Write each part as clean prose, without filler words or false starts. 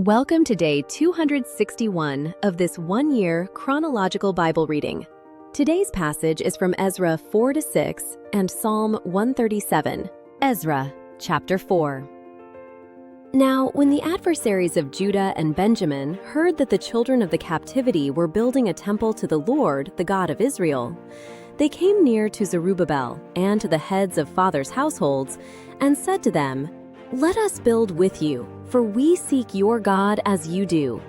Welcome to day 261 of this one-year chronological Bible reading. Today's passage is from Ezra 4-6 and Psalm 137. Ezra, chapter 4. Now, when the adversaries of Judah and Benjamin heard that the children of the captivity were building a temple to the Lord, the God of Israel, they came near to Zerubbabel and to the heads of fathers' households and said to them, "Let us build with you, for we seek your God as you do.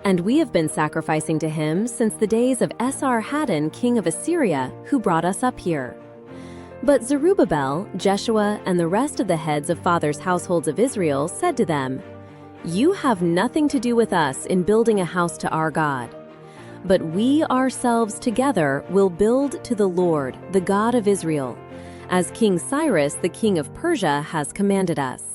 And we have been sacrificing to him since the days of Esarhaddon, king of Assyria, who brought us up here." But Zerubbabel, Jeshua, and the rest of the heads of fathers' households of Israel said to them, "You have nothing to do with us in building a house to our God. But we ourselves together will build to the Lord, the God of Israel, as King Cyrus, the king of Persia, has commanded us."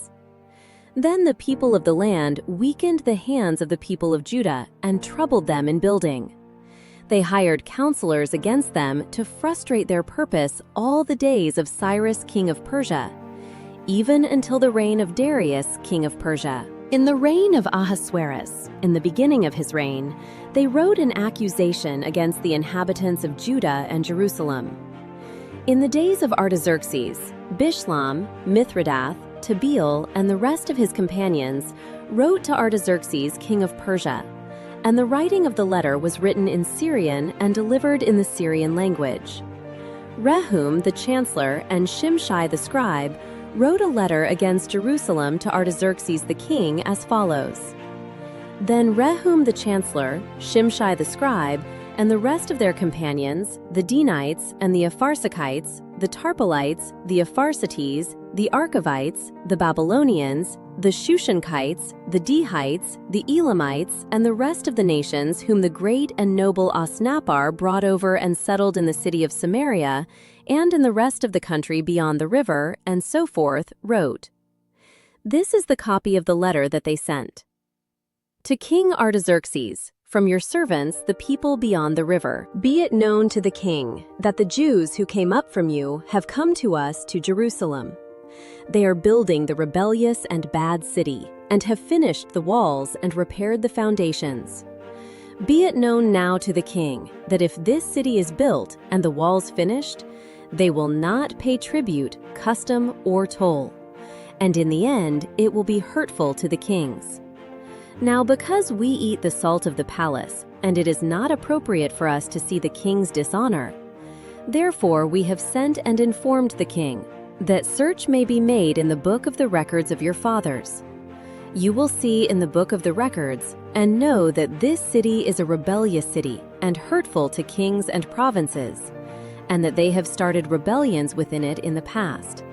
Then the people of the land weakened the hands of the people of Judah and troubled them in building. They hired counselors against them to frustrate their purpose all the days of Cyrus, king of Persia, even until the reign of Darius, king of Persia. In the reign of Ahasuerus, in the beginning of his reign, they wrote an accusation against the inhabitants of Judah and Jerusalem. In the days of Artaxerxes, Bishlam, Mithridath, Tabeel, and the rest of his companions wrote to Artaxerxes, king of Persia, and the writing of the letter was written in Syrian and delivered in the Syrian language. Rehum the chancellor and Shimshai the scribe wrote a letter against Jerusalem to Artaxerxes the king as follows. Then Rehum the chancellor, Shimshai the scribe, and the rest of their companions, the Denites and the Apharsachites, the Tarpolites, the Apharsates, the Archavites, the Babylonians, the Shushankites, the Dehites, the Elamites, and the rest of the nations whom the great and noble Osnappar brought over and settled in the city of Samaria, and in the rest of the country beyond the river, and so forth, wrote. This is the copy of the letter that they sent. To King Artaxerxes, from your servants, the people beyond the river, be it known to the king that the Jews who came up from you have come to us to Jerusalem. They are building the rebellious and bad city, and have finished the walls and repaired the foundations. Be it known now to the king that if this city is built and the walls finished, they will not pay tribute, custom, or toll, and in the end it will be hurtful to the kings. Now because we eat the salt of the palace, and it is not appropriate for us to see the king's dishonor, therefore we have sent and informed the king, that search may be made in the book of the records of your fathers. You will see in the book of the records, and know that this city is a rebellious city, and hurtful to kings and provinces, and that they have started rebellions within it in the past.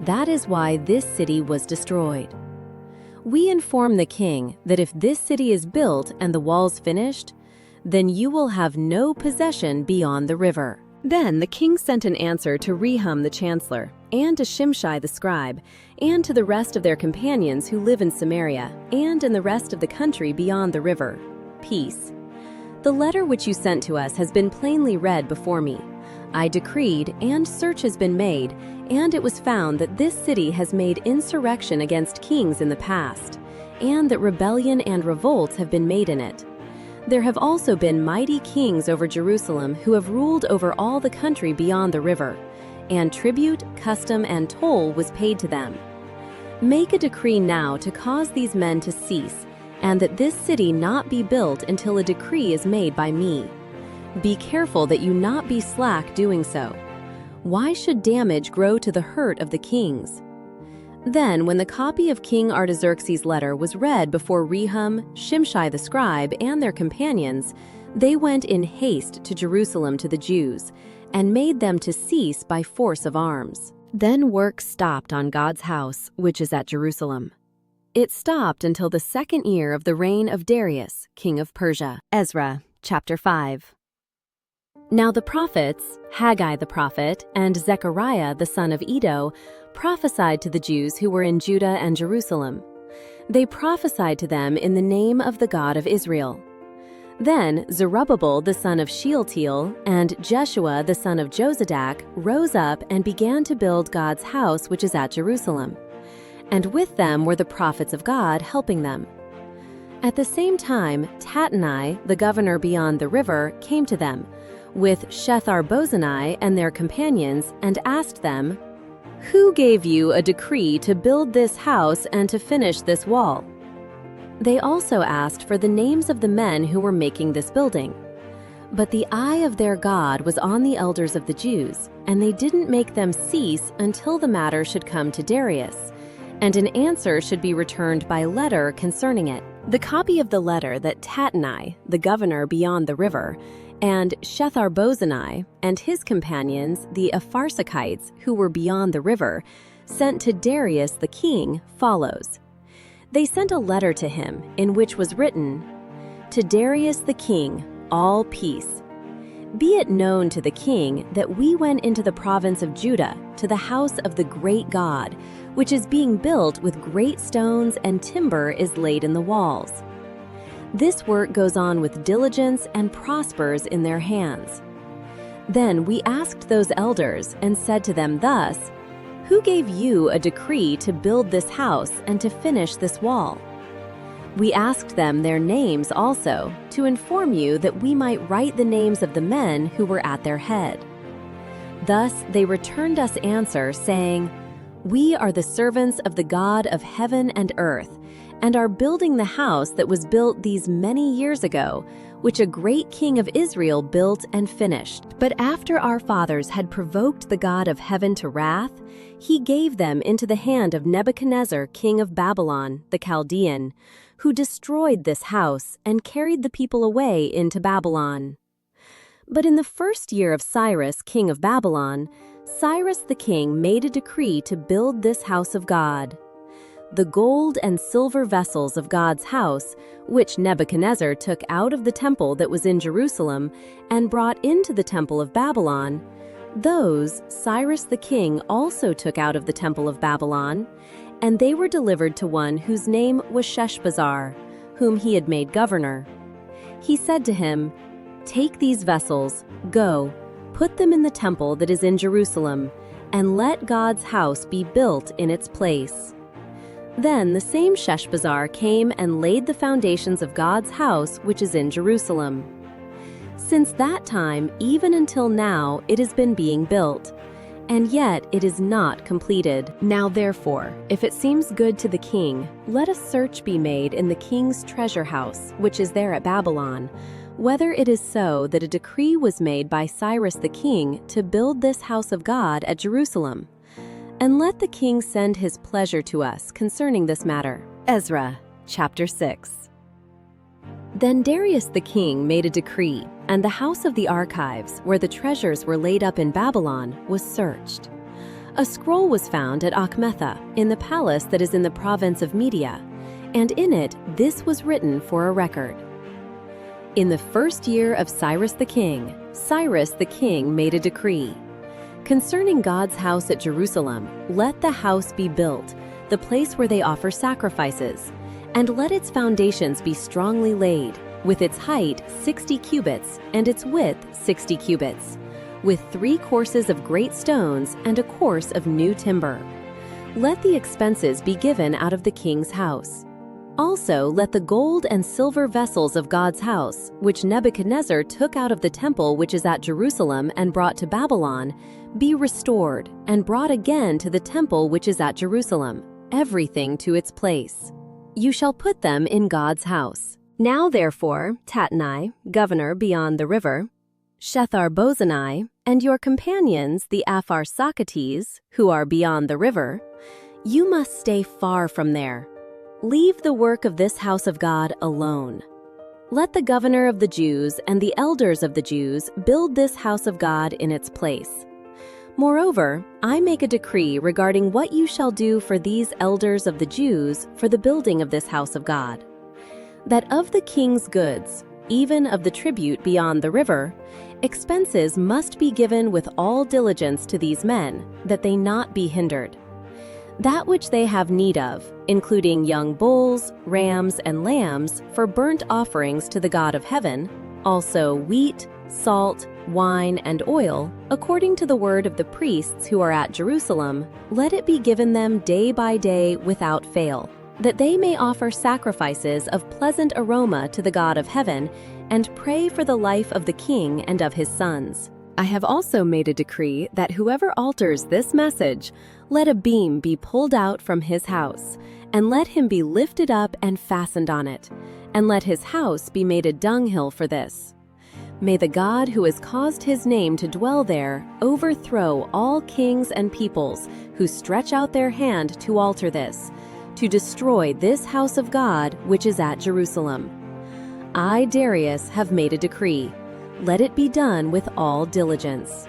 That is why this city was destroyed. We inform the king that if this city is built and the walls finished, then you will have no possession beyond the river. Then the king sent an answer to Rehum the chancellor, and to Shimshai the scribe, and to the rest of their companions who live in Samaria, and in the rest of the country beyond the river. Peace. The letter which you sent to us has been plainly read before me. I decreed, and search has been made, and it was found that this city has made insurrection against kings in the past, and that rebellion and revolts have been made in it. There have also been mighty kings over Jerusalem who have ruled over all the country beyond the river, and tribute, custom, and toll was paid to them. Make a decree now to cause these men to cease, and that this city not be built until a decree is made by me. Be careful that you not be slack doing so. Why should damage grow to the hurt of the kings? Then, when the copy of King Artaxerxes' letter was read before Rehum, Shimshai the scribe, and their companions, they went in haste to Jerusalem to the Jews, and made them to cease by force of arms. Then work stopped on God's house, which is at Jerusalem. It stopped until the second year of the reign of Darius, king of Persia. Ezra, chapter 5. Now the prophets, Haggai the prophet, and Zechariah the son of Iddo, prophesied to the Jews who were in Judah and Jerusalem. They prophesied to them in the name of the God of Israel. Then Zerubbabel the son of Shealtiel and Jeshua the son of Jozadak rose up and began to build God's house which is at Jerusalem. And with them were the prophets of God helping them. At the same time, Tatnai, the governor beyond the river, came to them, with Shethar-bozenai and their companions, and asked them, "Who gave you a decree to build this house and to finish this wall?" They also asked for the names of the men who were making this building. But the eye of their God was on the elders of the Jews, and they didn't make them cease until the matter should come to Darius, and an answer should be returned by letter concerning it. The copy of the letter that Tatnai, the governor beyond the river, and Shethar-bozenai and his companions, the Apharsachites, who were beyond the river, sent to Darius the king follows. They sent a letter to him in which was written, "To Darius the king, all peace. Be it known to the king that we went into the province of Judah to the house of the great God, which is being built with great stones, and timber is laid in the walls. This work goes on with diligence and prospers in their hands. Then we asked those elders and said to them thus, 'Who gave you a decree to build this house and to finish this wall?' We asked them their names also, to inform you that we might write the names of the men who were at their head. Thus they returned us answer, saying, 'We are the servants of the God of heaven and earth, and are building the house that was built these many years ago, which a great king of Israel built and finished. But after our fathers had provoked the God of heaven to wrath, he gave them into the hand of Nebuchadnezzar, king of Babylon, the Chaldean, who destroyed this house and carried the people away into Babylon. But in the first year of Cyrus, king of Babylon, Cyrus the king made a decree to build this house of God. The gold and silver vessels of God's house, which Nebuchadnezzar took out of the temple that was in Jerusalem and brought into the temple of Babylon, those Cyrus the king also took out of the temple of Babylon, and they were delivered to one whose name was Sheshbazzar, whom he had made governor. He said to him, "Take these vessels, go, put them in the temple that is in Jerusalem, and let God's house be built in its place." Then the same Sheshbazzar came and laid the foundations of God's house which is in Jerusalem. Since that time, even until now, it has been being built, and yet it is not completed. Now therefore, if it seems good to the king, let a search be made in the king's treasure house, which is there at Babylon, whether it is so that a decree was made by Cyrus the king to build this house of God at Jerusalem. And let the king send his pleasure to us concerning this matter. Ezra, chapter 6. Then Darius the king made a decree, and the house of the archives, where the treasures were laid up in Babylon, was searched. A scroll was found at Achmetha, in the palace that is in the province of Media, and in it this was written for a record. In the first year of Cyrus the king made a decree. Concerning God's house at Jerusalem, let the house be built, the place where they offer sacrifices, and let its foundations be strongly laid, with its height 60 cubits and its width 60 cubits, with 3 courses of great stones and a course of new timber. Let the expenses be given out of the king's house. Also let the gold and silver vessels of God's house, which Nebuchadnezzar took out of the temple which is at Jerusalem and brought to Babylon, be restored and brought again to the temple which is at Jerusalem, everything to its place. You shall put them in God's house. Now therefore, Tatnai, governor beyond the river, Shethar-bozenai, and your companions, the Apharsachites, who are beyond the river, you must stay far from there. Leave the work of this house of God alone. Let the governor of the Jews and the elders of the Jews build this house of God in its place. Moreover, I make a decree regarding what you shall do for these elders of the Jews for the building of this house of God, that of the king's goods, even of the tribute beyond the river, expenses must be given with all diligence to these men, that they not be hindered. That which they have need of, including young bulls, rams, and lambs for burnt offerings to the God of heaven, also wheat, salt, wine, and oil, according to the word of the priests who are at Jerusalem, let it be given them day by day without fail, that they may offer sacrifices of pleasant aroma to the God of heaven and pray for the life of the king and of his sons. I have also made a decree that whoever alters this message, let a beam be pulled out from his house, and let him be lifted up and fastened on it, and let his house be made a dunghill for this. May the God who has caused his name to dwell there overthrow all kings and peoples who stretch out their hand to alter this, to destroy this house of God which is at Jerusalem. I, Darius, have made a decree. Let it be done with all diligence.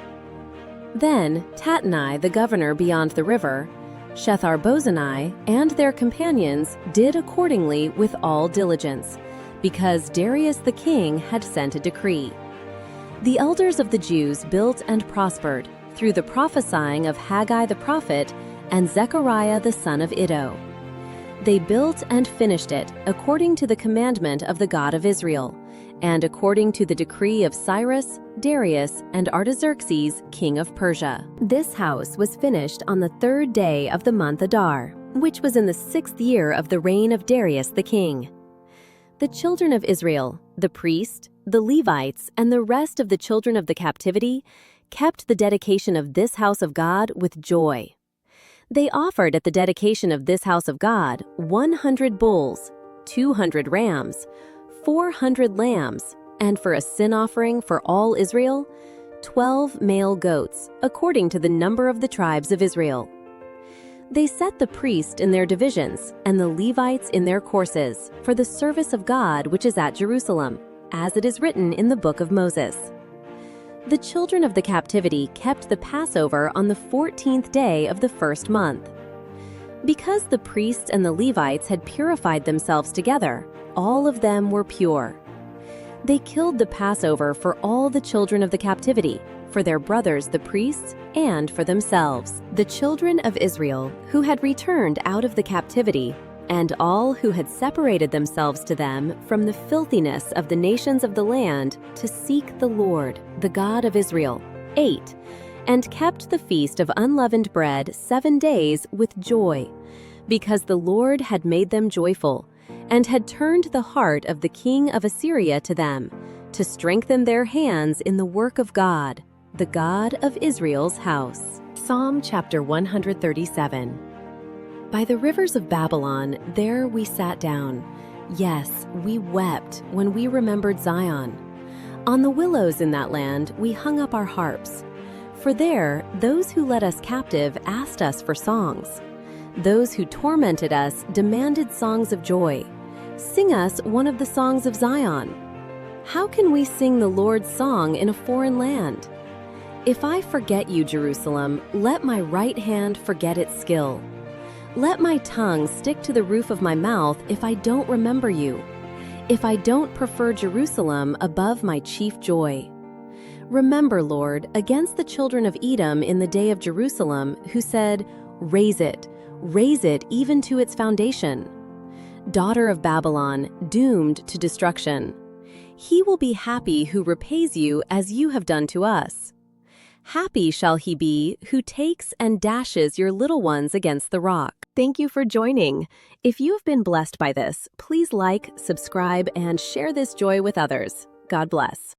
Then Tatnai, the governor beyond the river, Shethar-bozenai, and their companions did accordingly with all diligence, because Darius the king had sent a decree. The elders of the Jews built and prospered through the prophesying of Haggai the prophet and Zechariah the son of Iddo. They built and finished it according to the commandment of the God of Israel, and according to the decree of Cyrus, Darius, and Artaxerxes, king of Persia. This house was finished on the 3rd day of the month Adar, which was in the 6th year of the reign of Darius the king. The children of Israel, the priest, the Levites, and the rest of the children of the captivity kept the dedication of this house of God with joy. They offered at the dedication of this house of God 100 bulls, 200 rams, 400 lambs, and for a sin offering for all Israel, 12 male goats, according to the number of the tribes of Israel. They set the priest in their divisions and the Levites in their courses for the service of God which is at Jerusalem, as it is written in the book of Moses. The children of the captivity kept the Passover on the 14th day of the 1st month. Because the priests and the Levites had purified themselves together, all of them were pure. They killed the Passover for all the children of the captivity, for their brothers the priests, and for themselves. The children of Israel who had returned out of the captivity, and all who had separated themselves to them from the filthiness of the nations of the land to seek the Lord, the God of Israel, ate, and kept the feast of unleavened bread 7 days with joy, because the Lord had made them joyful, and had turned the heart of the king of Assyria to them, to strengthen their hands in the work of God, the God of Israel's house. Psalm chapter 137. By the rivers of Babylon, there we sat down. Yes, we wept when we remembered Zion. On the willows in that land we hung up our harps. For there, those who led us captive asked us for songs. Those who tormented us demanded songs of joy. Sing us one of the songs of Zion. How can we sing the Lord's song in a foreign land? If I forget you, Jerusalem, let my right hand forget its skill. Let my tongue stick to the roof of my mouth if I don't remember you, if I don't prefer Jerusalem above my chief joy. Remember, Lord, against the children of Edom in the day of Jerusalem, who said, raise it even to its foundation. Daughter of Babylon, doomed to destruction. He will be happy who repays you as you have done to us. Happy shall he be who takes and dashes your little ones against the rock. Thank you for joining. If you have been blessed by this, please like, subscribe, and share this joy with others. God bless.